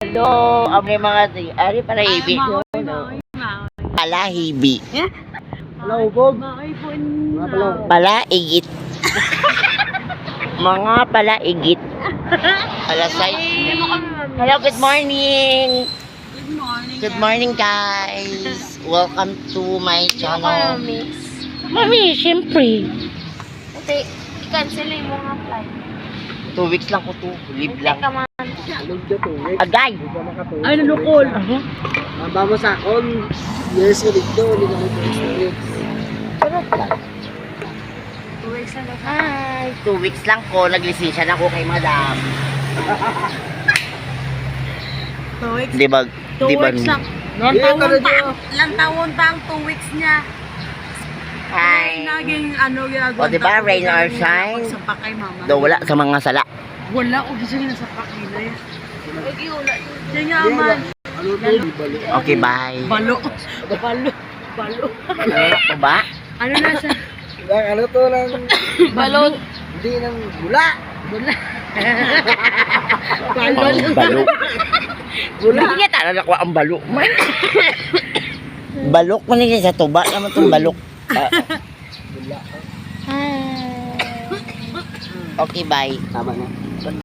Hello, may mga ari para hibi. Pala hibi. Hello, Bob. Palaigit. Mga palaigit. Alas 6. Hello, good morning. Good morning, guys. Welcome to my channel. Mami, syempre. Kasi, i-cancel mo nga flight. 2 weeks lang ko to. Live lang. Alog dyan to. Agay. Ay, nanukol. Mababa sa akon. Yes, ulit do. Ulit ako ito. Sarap lang. 2 weeks na daw. Hi. 2 weeks lang ko. Naglisensya na ko kay madam. 2 weeks? Di ba? 2 weeks lang. Ilang taon pa ang 2 weeks niya. Hi. Naging ano ginagawa. O diba, rain or shine? Sa kay mama. Do wala sa mga sala. Wala. O gusto niya sa pakina eh. Lagi wala. Diyan nga man. Ano to? Balo. Okay, bye. Balo. Balo. Balo. Ano ba? Ano na siya? Ano to lang? Balot. Hindi nang bula. Bala. Balo. Hindi niya tala nakuha ang balok. Balok mo niya sa tuba naman itong balok. Bula. Okay, bye. Tama na.